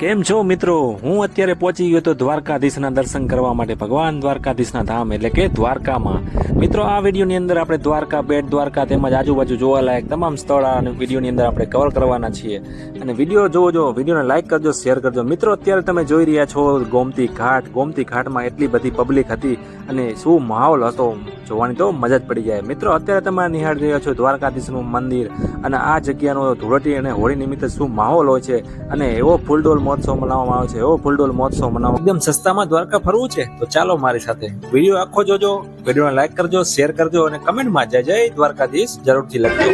કેમ છો મિત્રો? હું અત્યારે પહોંચી ગયો તો દ્વારકાધીશના દર્શન કરવા માટે, ભગવાન દ્વારકાધીશના ધામ એટલે કે દ્વારકામાં. મિત્રો, આ વિડીયોની અંદર આપણે દ્વારકા, બેટ દ્વારકા તેમજ આજુબાજુ જોવાલાયક તમામ સ્થળ આ વિડીયોની અંદર આપણે કવર કરવાના છીએ. અને વિડીયો જોજો, વિડીયોને લાઈક કરજો, શેર કરજો. મિત્રો, અત્યારે તમે જોઈ રહ્યા છો ગોમતી ઘાટ. ગોમતી ઘાટમાં એટલી બધી પબ્લિક હતી અને શું માહોલ હતો જોવાની તો મજા જ પડી જાય. મિત્રો, અત્યારે તમે નિહાળી રહ્યા છો દ્વારકાધીશનું મંદિર અને આ જગ્યાનો ધૂળેટી અને હોળી નિમિત્તે શું માહોલ હોય છે અને એવો ફૂલડોલ મહોત્સવ મનાવવામાં આવે છે, એવો ફૂલડોલ મહોત્સવ મનાવવા એકદમ સસ્તામાં દ્વારકા ફરવું છે તો ચાલો મારી સાથે. વિડીયો આખો જોજો, વિડીયોને લાઈક કરજો, શેર કરજો અને કમેન્ટમાં જય જય દ્વારકાધીશ જરૂરથી લખજો.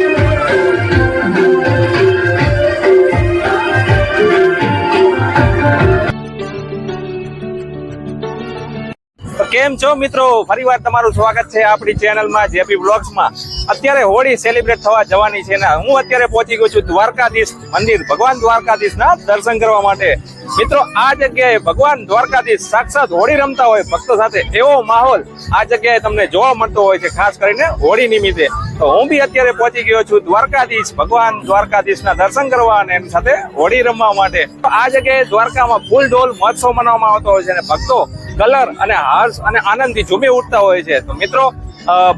કેમ છો મિત્રો? ફરીવાર તમારું સ્વાગત છે આપણી ચેનલમાં જેપી બ્લોગ્સમાં. અત્યારે હોળી સેલિબ્રેટ થવા જવાની છે ને હું અત્યારે પહોંચી ગયો છું દ્વારકાધીશ મંદિર, ભગવાન દ્વારકાધીશના દર્શન કરવા માટે. મિત્રો, આ જગ્યાએ ભગવાન દ્વારકાધીશ સાક્ષાત હોળી રમતા હોય ભક્તો સાથે, એવો માહોલ આ જગ્યાએ તમને જોવા મળતો હોય છે, ખાસ કરીને હોળી નિમિત્તે. તો હું બી અત્યારે પહોંચી ગયો છું દ્વારકાધીશ, ભગવાન દ્વારકાધીશના દર્શન કરવા અને એની સાથે હોળી રમવા માટે. આ જગ્યાએ દ્વારકામાં ફૂલ ડોલ મહોત્સવ મનાવવામાં આવતો હોય છે અને ભક્તો કલર અને હર્ષ અને આનંદથી ઝૂમી ઉઠતા હોય છે. તો મિત્રો,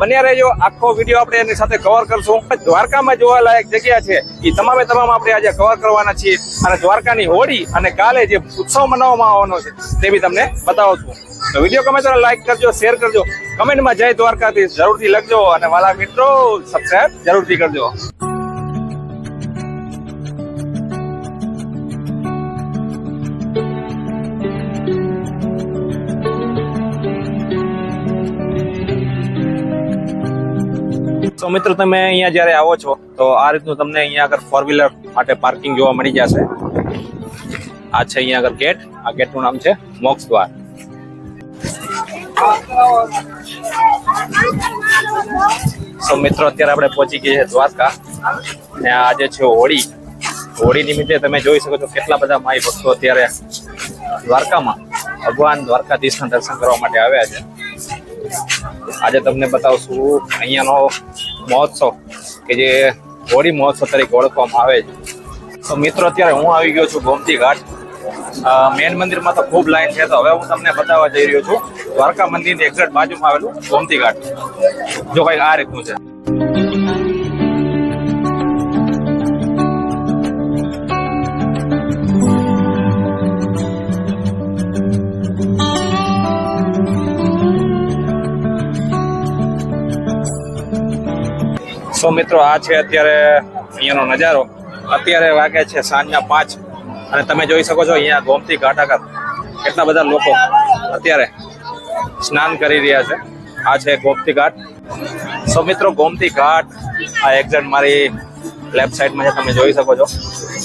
બન્યા રહેજો, આખો વિડીયો આપણે એની સાથે કવર કરશું. દ્વારકામાં જોવાલાયક જગ્યા છે એ તમામે તમામ આપણે આજે કવર કરવાના છીએ અને દ્વારકાની હોળી અને કાલે જે ઉત્સવ મનાવવામાં આવવાનો છે તે બી તમને બતાવું છું. તો વિડીયો ગમે તો લાઈક કરજો, શેર કરજો, કમેન્ટમાં જય દ્વારકાધીશ જરૂરથી લખજો અને વાલા મિત્રો સબસ્ક્રાઇબ જરૂરથી કરજો. તો મિત્રો, તમે અહીંયા જયારે આવો છો તો આ રીતનું તમને અહીંયા આગળ ફોર વ્હીલર માટે પાર્કિંગ જોવા મળી જશે. આ છે અહીંયા આગળ ગેટ. આ ગેટનું નામ છે મોક્ષ દ્વાર. તો મિત્રો, અત્યારે આપણે પહોંચી ગયા છે દ્વારકા અને આજે છે હોળી. હોળી નિમિત્તે તમે જોઈ શકો છો કેટલા બધા માઈ ભક્તો અત્યારે દ્વારકામાં ભગવાન દ્વારકાધીશના દર્શન કરવા માટે આવ્યા છે. આજે તમને બતાવશું અહીંયાનો મહોત્સવ કે જે હોળી મહોત્સવ તરીકે ઓળખવામાં આવે છે. તો મિત્રો, અત્યારે હું આવી ગયો છું ગોમતી ઘાટ. મેન મંદિરમાં તો ખૂબ લાઈન છે, તો હવે હું તમને બતાવવા જઈ રહ્યો છું દ્વારકા મંદિરની એક્ઝેક્ટ બાજુમાં આવેલું ગોમતી ઘાટ. જો કંઈક આ રીતનું છે. તો મિત્રો, આ છે અત્યારે અહીંયાનો નજારો. અત્યારે વાગે છે સાંજના 5 અને તમે જોઈ શકો છો અહીંયા ગોમતી ઘાટ આગળ કેટલા બધા લોકો અત્યારે સ્નાન કરી રહ્યા છે. આ છે ગોમતી ઘાટ. તો મિત્રો, ગોમતી ઘાટ આ એક્ઝેક્ટ મારી લેફ્ટ સાઈડમાં છે, તમે જોઈ શકો છો.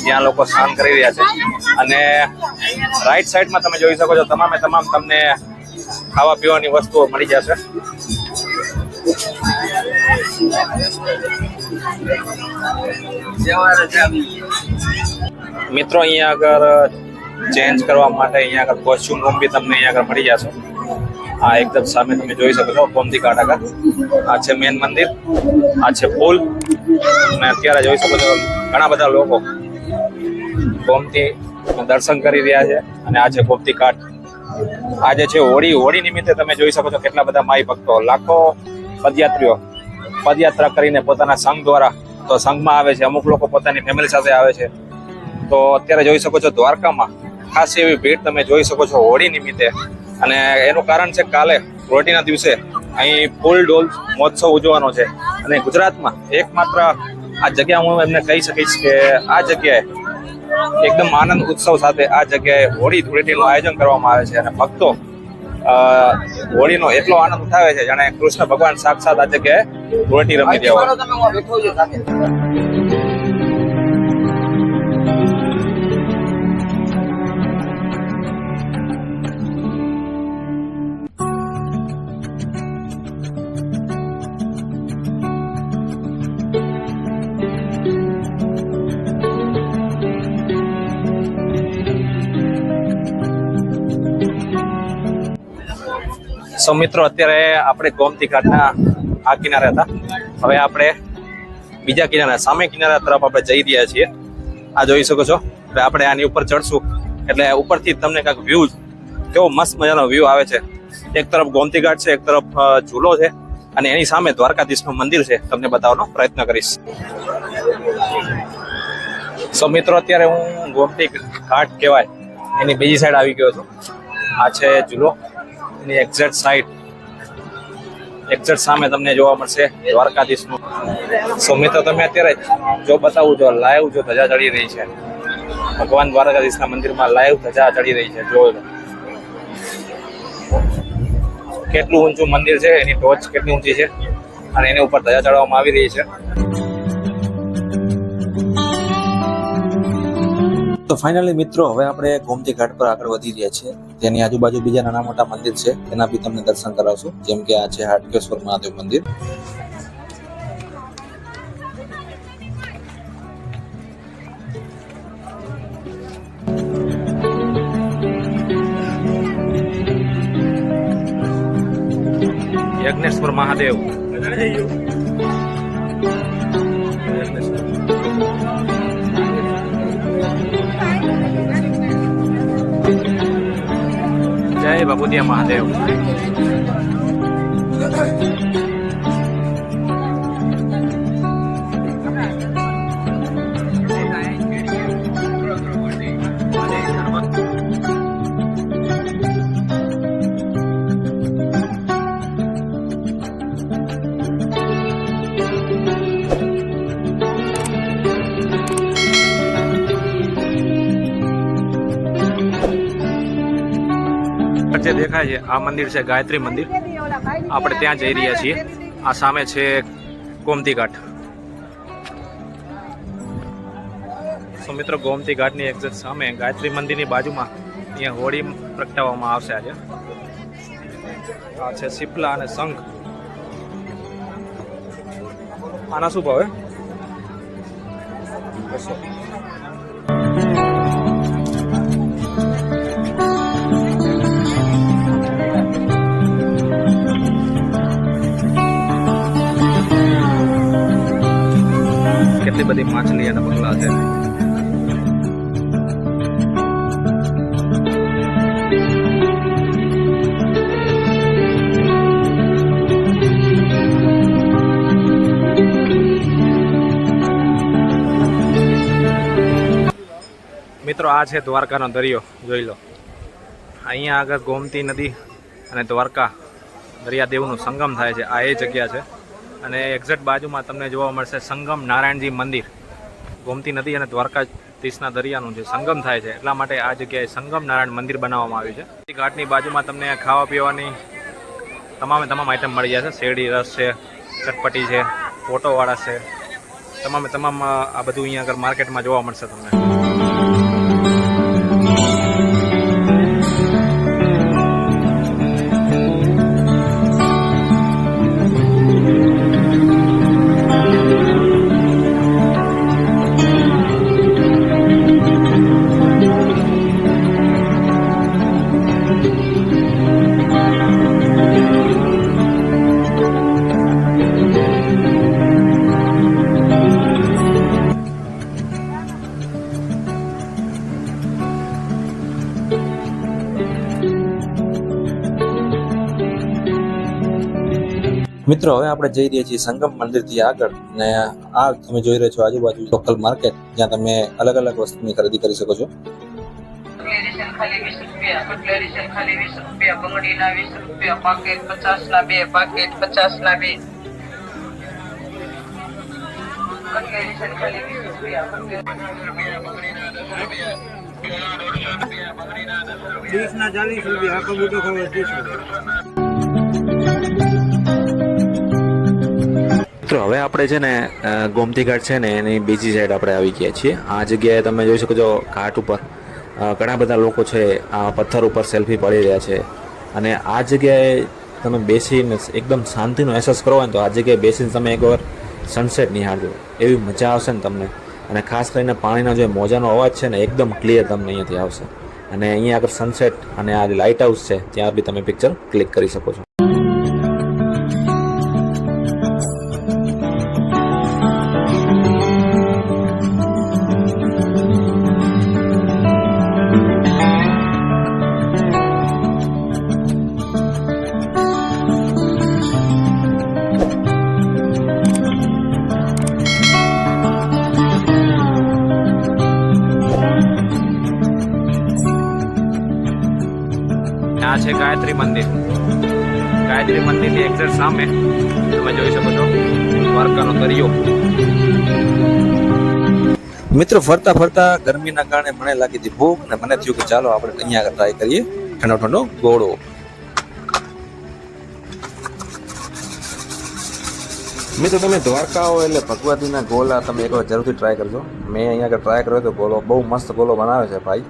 ત્યાં લોકો સ્નાન કરી રહ્યા છે અને રાઈટ સાઈડમાં તમે જોઈ શકો છો તમામે તમામ તમને ખાવા પીવાની વસ્તુઓ મળી જશે. મિત્રો, અહીંયા આગળ ચેન્જ કરવા માટે અહીંયા આગળ કોસ્ચ્યુમ રૂમ બી તમને અહીંયા આગળ મળી જશે. આ એકદમ સામે તમે જોઈ શકો છો ગોમતી ઘાટ આગળ. આ છે મેન મંદિર, આ છે પુલ અને અત્યારે જોઈ શકો છો ઘણા બધા લોકો ગોમતી દર્શન કરી રહ્યા છે અને આ છે ગોમતી ઘાટ. આજે છે હોળી. હોળી નિમિત્તે તમે જોઈ શકો છો કેટલા બધા માઈ ભક્તો, લાખો પદયાત્રીઓ પદયાત્રા કરીને પોતાના સંઘ દ્વારા, તો સંઘમાં આવે છે, અમુક લોકો પોતાની ફેમિલી સાથે આવે છે. તો અત્યારે જોઈ શકો છો દ્વારકામાં ખાસ એવી ભીડ તમે જોઈ શકો છો હોળી નિમિત્તે. અને એનું કારણ છે કાલે હોળીના દિવસે અહીં ફૂલ ડોલ મહોત્સવ ઉજવવાનો છે અને ગુજરાતમાં એકમાત્ર આ જગ્યા હું એમને કહી શકીશ કે આ જગ્યાએ એકદમ આનંદ ઉત્સવ સાથે આ જગ્યાએ હોળી ધૂળેટીનું આયોજન કરવામાં આવે છે અને ભક્તો હોળીનો એટલો આનંદ ઉઠાવે છે જાણે કૃષ્ણ ભગવાન સાક્ષાત આ જગ્યાએ ધૂળેટી રમી રહ્યા હોય. સો મિત્રો, અત્યારે આપણે ગોમતી ઘાટના આ કિનારે હતા. હવે આપણે બીજા કિનારા, સામે કિનારા તરફ આપણે જઈ રહ્યા છીએ. આ જોઈ શકો છો. આપણે આની ઉપર ચડશું એટલે ઉપરથી તમને કાંઈક વ્યૂ કેવો મસ્ત મજાનો વ્યૂ આવે છે. એક તરફ ગોમતી ઘાટ છે, એક તરફ ઝૂલો છે અને એની સામે દ્વારકાધીશનું મંદિર છે. તમને બતાવવાનો પ્રયત્ન કરીશ. સો મિત્રો, અત્યારે હું ગોમતી ઘાટ કહેવાય એની બીજી સાઈડ આવી ગયો છું. આ છે ઝૂલો, એની એક્ઝેક્ટ સામે તમને જોવા મળશે દ્વારકાધીશનું. સો મિત્રો, તમે અત્યારે જો બતાવું જો લાઈવ જો ધજા ચડી રહી છે ભગવાન દ્વારકાધીશના મંદિરમાં, લાઈવ ધજા ચડી રહી છે. જો કેટલું ઊંચું મંદિર છે, એની ટોચ કેટલી ઊંચી છે અને એની ઉપર ધજા ચડાવવામાં આવી રહી છે. તો ફાઇનલી મિત્રો, હવે આપણે ગોમતી ઘાટ પર આગળ વધી રહ્યા છીએ. તેની આજુબાજુ બીજા નાના મોટા મંદિર છે, તેના બી તમને દર્શન કરાવશું. જેમ કે આ છે હાટકેશ્વર મહાદેવ મંદિર. યજ્ઞેશ્વર મહાદેવ. જય બાબુદિયા મહાદેવ. જે દેખાય છે આ મંદિર છે ગાયત્રી મંદિર. આપણે ત્યાં જઈ રહ્યા છીએ. આ સામે છે ગોમતી ઘાટ. તો મિત્રો, ગોમતી ઘાટની એક્ઝેક્ટ સામે ગાયત્રી મંદિરની બાજુમાં અહીંયા હોળી પ્રગટાવવામાં આવશે આજે. આ છે શીપલા અને શંખ. આના શું ભાવે? કેટલી બધી માછલી અને બંગલા છે. મિત્રો, આ છે દ્વારકાનો દરિયો. જોઈ લો, અહીંયા આગળ ગોમતી નદી અને દ્વારકા દરિયાદેવનું સંગમ થાય છે. આ એ જગ્યા છે અને એક્ઝેક્ટ બાજુમાં તમને જોવા મળશે સંગમ નારાયણજી મંદિર. ગોમતી નદી અને દ્વારકાધીશના દરિયાનું જે સંગમ થાય છે એટલા માટે આ જગ્યાએ સંગમ નારાયણ મંદિર બનાવવામાં આવ્યું છે. ઘાટની બાજુમાં તમને ખાવા પીવાની તમામ આઈટમ મળી જશે. શેરડી રસ છે, ચટપટી છે, ફોટોવાળા છે, તમામ આ બધું અહીંયા આગળ માર્કેટમાં જોવા મળશે તમને. મિત્રો, હવે આપણે જઈ રહ્યા છીએ સંગમ મંદિરથી આગળ ને આ તમે જોઈ રહ્યા છો આજુબાજુ લોકલ માર્કેટ, જ્યાં તમે અલગ અલગ વસ્તુની ખરીદી કરી શકો છો. ખાલી 20 રૂપિયા, કટલેરી છે ખાલી 20 રૂપિયા, બંગડીના 20 રૂપિયા, પાકેટ 50 ના 2, પાકેટ 50 ના 2. કટલેરી છે ખાલી 20 રૂપિયા, બંગડીના 10 ના 40 રૂપિયા, આખો મોટો ખાવ 30 રૂપિયા. મિત્રો, હવે આપણે છે ને ગોમતી ઘાટ છે ને એની બીજી સાઈડ આપણે આવી ગયા છીએ. આ જગ્યાએ તમે જોઈ શકો છો ઘાટ ઉપર ઘણા બધા લોકો છે આ પથ્થર ઉપર સેલ્ફી પડી રહ્યા છે. અને આ જગ્યાએ તમે બેસીને એકદમ શાંતિનો અહેસાસ કરો હોય ને તો આ જગ્યાએ બેસીને તમે એકવાર સનસેટ નિહાળજો. એવી મજા આવશે ને તમને. અને ખાસ કરીને પાણીનો જે મોજાનો અવાજ છે ને એકદમ ક્લિયર તમને અહીંયાથી આવશે. અને અહીંયા આગળ સનસેટ અને આ લાઇટ હાઉસ છે ત્યાં બી તમે પિક્ચર ક્લિક કરી શકો છો. આ છે ગાયત્રી મંદિર. ગાયત્રી મંદિરની એક્ઝેક્ટ સામે તમે જોઈ શકો છો દ્વારકાનો દરિયો. મિત્રો ફરતા ફરતા ગરમીના કારણે મને લાગી હતી ભૂખ ને મને થયું કે ચાલો આપણે અહીંયા ટ્રાય કરીએ ઠંડો ઠંડો ગોળો. મિત્રો તમે દ્વારકા આવો એટલે ભગવતીના ગોલા તમે એકવાર જરૂરથી ટ્રાય કરજો. મેં અહીંયા આગળ ટ્રાય કર્યો તો ગોલો બહુ મસ્ત ગોલો બનાવે છે ભાઈ.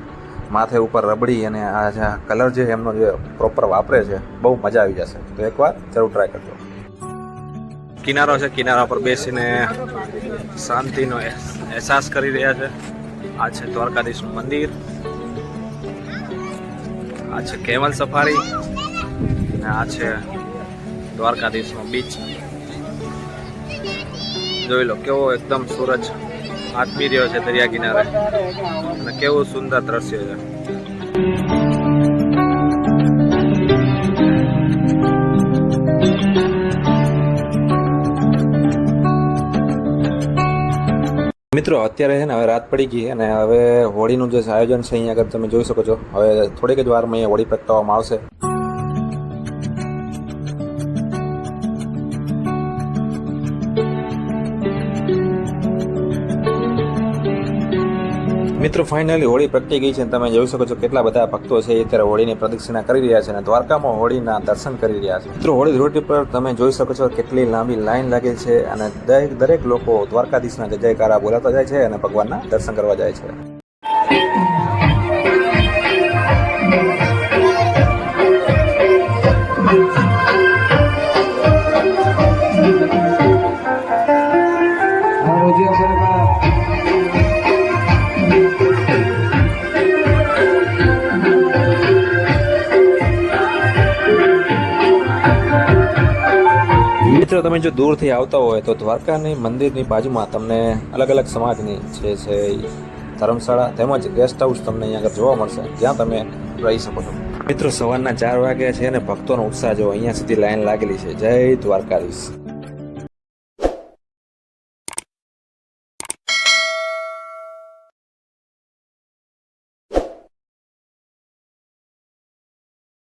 માથે ઉપર રબડી અને આ જે કલર જે એમનો જે પ્રોપર વાપરે છે બહુ મજા આવી જશે. તો એકવાર જરૂર ટ્રાય કરજો. કિનારો છે, કિનારા પર બેસીને શાંતિનો અહેસાસ કરી રહ્યા છે. આ છે દ્વારકાધીશનું મંદિર, આ છે કેમલ સફારી અને આ છે દ્વારકાધીશનો બીચ. જોઈ લો કેવો એકદમ સૂરજ આથમી રહ્યો છે દરિયા કિનારે અને કેવું સુંદર દ્રશ્ય છે. મિત્રો અત્યારે છે ને હવે રાત પડી ગઈ અને હવે હોળીનું જે આયોજન છે અહીંયા આગળ તમે જોઈ શકો છો. હવે થોડીક જ વારમાં અહીંયા હોળી પ્રગટાવવામાં આવશે. મિત્રો ફાઇનલી હોળી પ્રગટી ગઈ છે અને તમે જોઈ શકો છો કેટલા બધા ભક્તો છે એ અત્યારે હોળીની પ્રદક્ષિણા કરી રહ્યા છે અને દ્વારકામાં હોળીના દર્શન કરી રહ્યા છે. મિત્રો હોળી ધૂળેટી પર તમે જોઈ શકો છો કેટલી લાંબી લાઈન લાગે છે અને દરેક લોકો દ્વારકાધીશના જય જયકારા બોલાતા જાય છે અને ભગવાનના દર્શન કરવા જાય છે. મિત્રો તમે જો દૂરથી આવતા હોય તો દ્વારકાની મંદિરની બાજુમાં તમને અલગ અલગ સમાજની છે ધર્મશાળા તેમજ ગેસ્ટ હાઉસ તમને અહીંયા આગળ જોવા મળશે જ્યાં તમે રહી શકો છો. મિત્રો સવારના 4 વાગ્યા છે અને ભક્તોનો ઉત્સાહ જો અહીંયા સુધી લાઈન લાગેલી છે. જય દ્વારકાધીશ.